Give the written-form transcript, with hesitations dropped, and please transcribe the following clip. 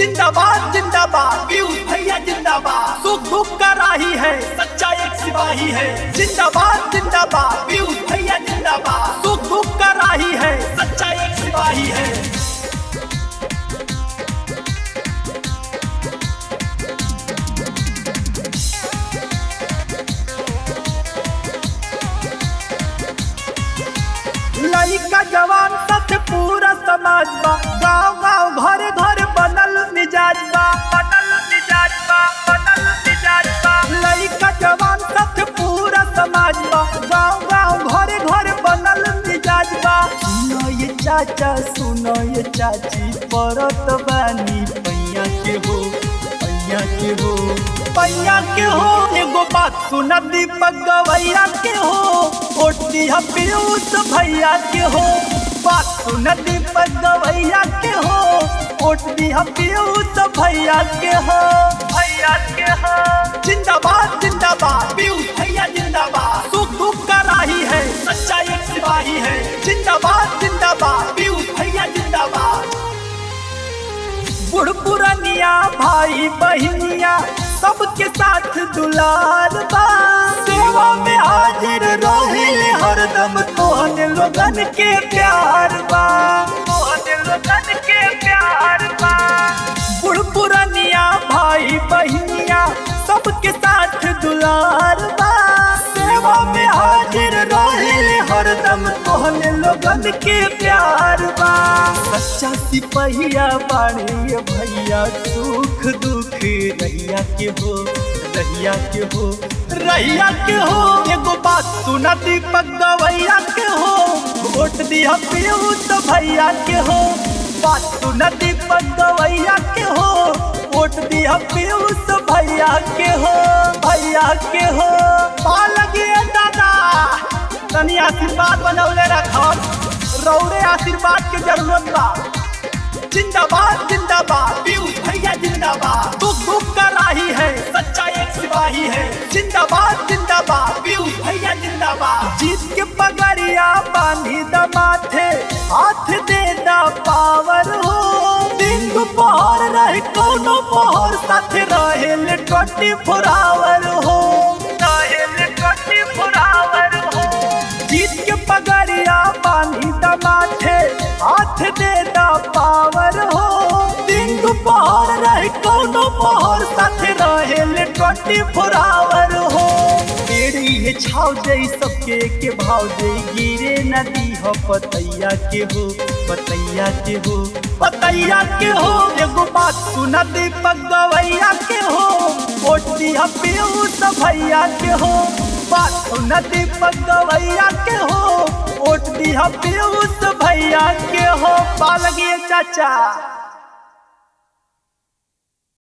जिंदाबाद जिंदाबाद पीयूष भैया जिंदाबाद। सुख दुख का राही है, सच्चा एक सिपाही है। जिंदाबाद जिंदाबाद पीयूष भैया जिंदाबाद। सुख दुख का राही है, सच्चा एक सिपाही है। लइका जवान साथ पूरा समाज बा, गाँव गाँव घर घर बनल मिजाज बा, बनल मिजाज बा, बनल मिजाज बा। लइका जवान साथ पूरा समाज बा, गाँव गाँव घर घर बनल मिजाज बा। सुनो ये चाचा सुनो ये चाची, परत बानी पैया के हो, पैया के हो, पैया के हो। एगो बात सुना दीपक गवैया के हो, वोट दिया पीयूष भैया के हो। बात सुना दीपक गवैया के हो, वोट दिया पीयूष भैया के हो, भैया के हो। जिंदाबाद जिंदाबाद पीयूष भैया जिंदाबाद। सुख दुख का राही है, सच्चा एक सिपाही है। जिंदाबाद जिंदाबाद पीयूष भैया जिंदाबाद। बुढ़ पुरानिया भाई बहनिया सबके साथ दुलार बा, सेवा में हाजिर रहे हरदम। तोहन लोगन के प्यार बा, तोहन लोगन के प्यार बा। बुढ़ पुरानिया भाई बहनिया सबके साथ दुलार बा, सेवा में हाजिर रहे हरदम। तोहन लोगन के प्यार बा, सच्चा सिपहिया बाड़े भैया। सुख दुख रहिया के हो, रहिया के हो, रहिया के हो। एगो बात सुना दीपक गवैया के हो, वोट दिया पीयूष भैया के हो। बात सुना दीपक गवैया के हो, वोट दिया पीयूष भैया के हो, भैया के हो। लगे दादा तनी आशीर्वाद बनौले रखो, रौरे आशीर्वाद के जरूरत बा। जिंदाबाद जिंदाबाद पीयूष भैया जिंदाबाद। दुख दुख का राही है, सच्चा एक सिपाही है। जिंदाबाद जिंदाबाद पीयूष भैया जिंदाबाद। जीत के पगड़िया बांधी द माथे, हाथ दे द पावर हो। दिन दोपहर रहे कोनो पहर, साथे रहेल 24 आवर हो, रहेल 24 आवर हो। जीत के पगड़िया बांधी द माथे, हाथ दे द पावर हो। दिन दोपहर रहे कोनो पहर, साथे रहेल 24 आवर हो। तेरी है छाव दे सबके के भाव दे, गिरे नदी हो पतैया के हो, पतैया के हो, पतैया के हो। एगो बात सुना दीपक गवैया के हो, वोट दिया पीयूष भैया के हो। बात सुना दीपक गवैया के हो, वोट दिया पीयूष भैया के हो। पा लगिए चाचा।